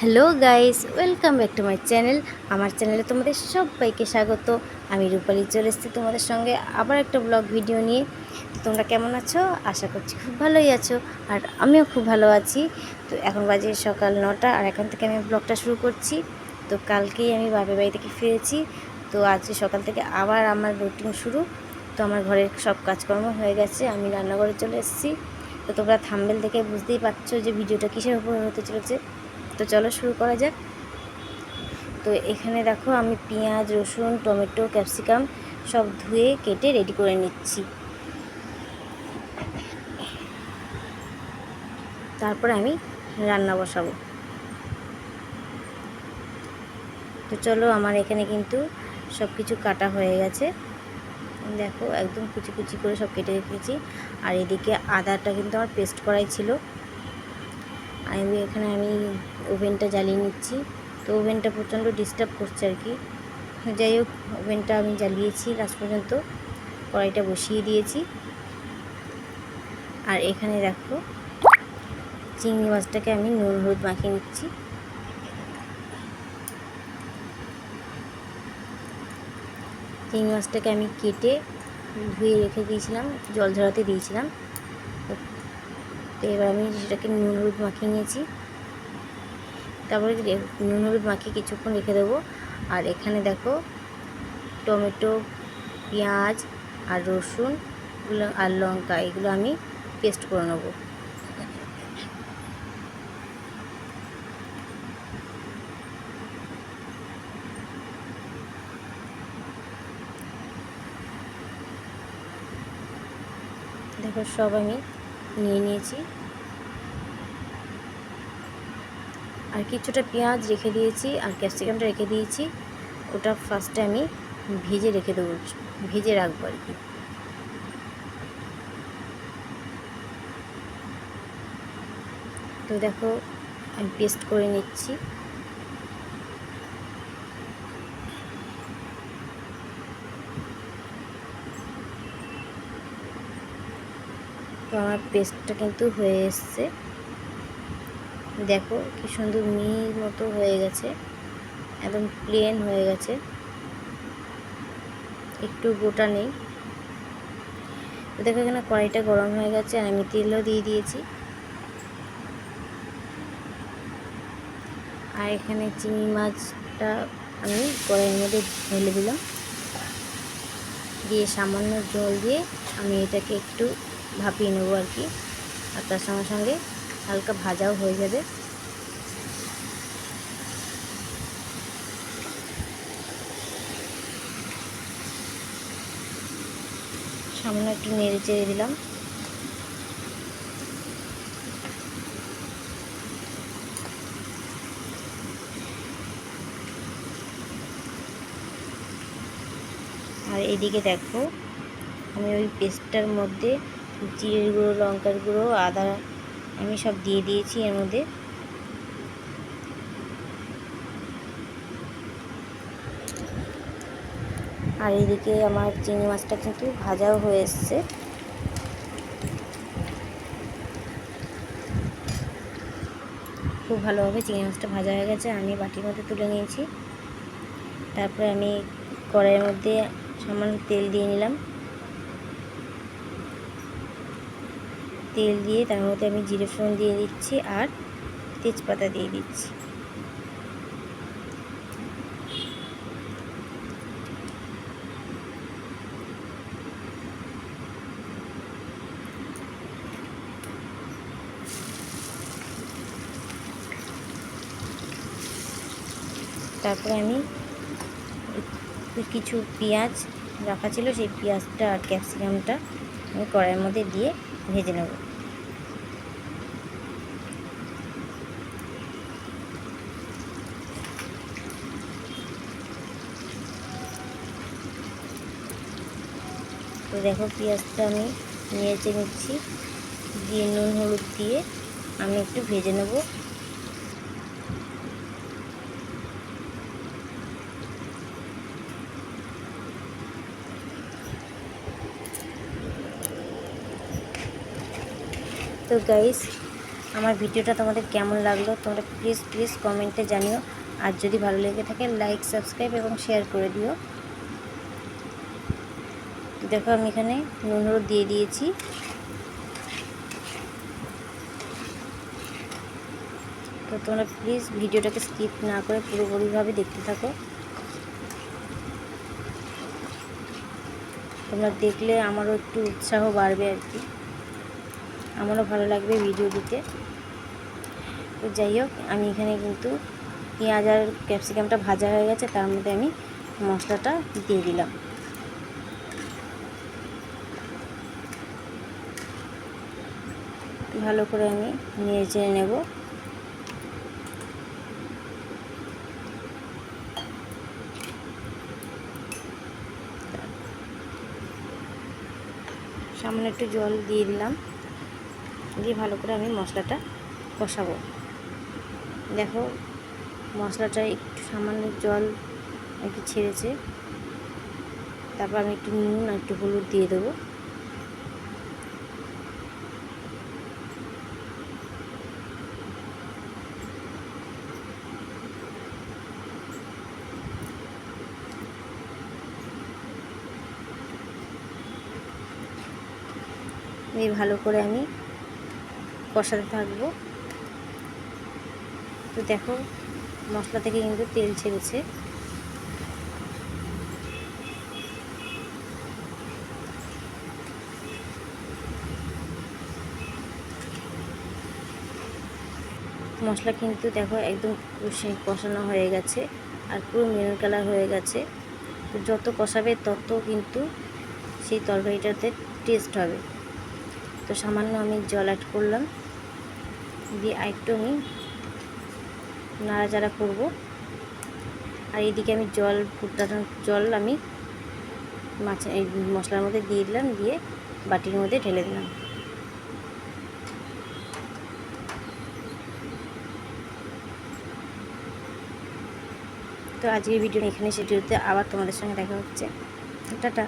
Hello guys, welcome back to my channel. আমার চ্যানেলে তোমাদের সবাইকে স্বাগত। আমি রূপালী চলে এসেছি তোমাদের সঙ্গে আবার একটা ব্লগ ভিডিও নিয়ে। তো তোমরা কেমন আছো? আশা করছি খুব ভালোই আছো, আর আমিও খুব ভালো আছি। তো এখন বাজে সকাল 9টা, আর এখন থেকে আমি ব্লগটা শুরু করছি। তো কালকেই আমি বাপের বাড়ি থেকে ফিরেছি। তো আজকে সকাল থেকে আবার আমার রুটিন শুরু। তো আমার ঘরের সব কাজকর্ম হয়ে গেছে, আমি রান্নাঘরে চলে এসেছি। তো তোমরা থাম্বনেল দেখে বুঝতেই পারছো যে ভিডিওটা কিসের উপর হতে চলেছে। তো চলো শুরু করা যাক। তো এখানে দেখো আমি পেঁয়াজ, রসুন, টমেটো, ক্যাপসিকাম সব ধুয়ে কেটে রেডি করে নিচ্ছি। তারপরে আমি রান্না বসাবো। তো চলো, আমার এখানে কিন্তু সব কিছু কাটা হয়ে গেছে। দেখো একদম কুচি কুচি করে সব কেটে রেখেছি। আর এদিকে আদাটা কিন্তু আমার পেস্ট করাই ছিল। আমি ওভেনটা জ্বালিয়ে নিচ্ছি। তো ওভেনটা প্রচণ্ড ডিস্টার্ব করছে আর কি। যাই হোক, ওভেনটা আমি জ্বালিয়েছি লাস্ট পর্যন্ত, কড়াইটা বসিয়ে দিয়েছি। আর এখানে দেখো চিংড়ি মাছটাকে আমি নুন হলুদ মাখিয়ে নিচ্ছি। চিংড়ি মাছটাকে আমি কেটে ধুয়ে রেখে দিয়েছিলাম, জল ঝরাতে দিয়েছিলাম। তো এবার আমি সেটাকে নুন হলুদ মাখিয়ে নিয়েছি। তারপরে নুন হলুদ মাখিয়ে কিছুক্ষণ রেখে দেবো। আর এখানে দেখো টমেটো, পেঁয়াজ আর রসুন আর লঙ্কা এগুলো আমি পেস্ট করে নেবো। দেখো সব আমি নিয়ে নিয়েছি। আর কিছুটা পেঁয়াজ রেখে দিয়েছি, আর ক্যাপসিকামটা রেখে দিয়েছি। ওটা ফার্স্টে আমি ভেজে রেখে দেবো, ভেজে রাখবো আর কি। তো দেখো আমি পেস্ট করে নিচ্ছি। তো আমার পেস্টটা কিন্তু হয়ে এসছে। দেখো কি সুন্দর মিহির মতো হয়ে গেছে, একদম প্লেন হয়ে গেছে, একটু গোটা নেই। তো দেখো এখানে কড়াইটা গরম হয়ে গেছে, আর আমি তেলও দিয়ে দিয়েছি। আর এখানে চিংড়ি মাছটা আমি কড়াইয়ের মধ্যে ঢেলে দিলাম, দিয়ে সামান্য জল দিয়ে আমি এটাকে একটু ভাপিয়ে নেবো আর কি। আর তার সঙ্গে সঙ্গে হালকা ভাজাও হয়ে যাবে। সামান্য একটু নেড়ে চেড়ে দিলাম। আর এদিকে দেখো আমি ওই পেস্টটার মধ্যে জিরের গুঁড়ো, লঙ্কার গুঁড়ো, আদা আমি সব দিয়ে দিয়েছি এর মধ্যে। আর এদিকে আমার চিংড়ি মাছটা কিন্তু ভাজাও হয়ে এসছে। খুব ভালোভাবে চিংড়ি মাছটা ভাজা হয়ে গেছে, আমি বাটির মধ্যে তুলে নিয়েছি। তারপরে আমি কড়াইয়ের মধ্যে সামান্য তেল দিয়ে নিলাম। তেল দিয়ে তার মধ্যে আমি জিরে ফোড়ন দিয়ে দিচ্ছি, আর তেজপাতা দিয়ে দিচ্ছি। তারপরে আমি কিছু পেঁয়াজ রাখা ছিল, সেই পেঁয়াজটা আর ক্যাপসিকামটা আমি কড়াইয়ের মধ্যে দিয়ে ভেজে নেব। তো দেখো পেঁয়াজটা আমি নেড়ে নিচ্ছি, দিয়ে নুন হলুদ দিয়ে আমি একটু ভেজে নেব। তো গাইস আমার ভিডিওটা তোমাদের কেমন লাগলো তোমরা প্লিজ কমেন্টে জানিও। আর যদি ভালো লেগে থাকে লাইক, সাবস্ক্রাইব এবং শেয়ার করে দিও। দেখো আমি এখানে নুন হলুদ দিয়ে দিয়েছি। তো তোমরা প্লিজ ভিডিওটাকে স্কিপ না করে পুরোপুরিভাবে দেখতে থাকো। তোমরা দেখলে আমারও একটু উৎসাহ বাড়বে আর কি, আমারও ভালো লাগবে ভিডিও দিতে। তো যাই হোক, আমি এখানে কিন্তু পেঁয়াজ আর ক্যাপসিকামটা ভাজা হয়ে গেছে, তার মধ্যে আমি মশলাটা দিয়ে দিলাম। ভালো করে আমি নেড়ে চেড়ে নেব। সামান্য একটু জল দিয়ে দিলাম, দিয়ে ভালো করে আমি মশলাটা কষাবো। দেখো মশলাটা একটু সামান্য জল একটু ছেড়েছে, তারপর আমি একটু নুন আর একটু হলুদ দিয়ে দেবো। এই ভালো করে আমি কষাতে থাকবো। তো দেখো মশলা থেকে কিন্তু তেল ছেড়েছে। মশলা কিন্তু দেখো একদম কষানো হয়ে গেছে আর পুরো মেরুন কালার হয়ে গেছে। তো যত কষাবে তত কিন্তু সেই তরকারিটাতে টেস্ট হবে। তো সামান্য আমি জল অ্যাড করলাম, দিয়ে আরেকটু আমি নাড়াচাড়া করব। আর এইদিকে আমি জল আমি এই মশলার মধ্যে দিয়ে দিলাম, দিয়ে বাটির মধ্যে ঢেলে দিলাম। তো আজকের ভিডিও এখানে শেষ হতে, আবার তোমাদের সঙ্গে দেখা হচ্ছে। টাটা।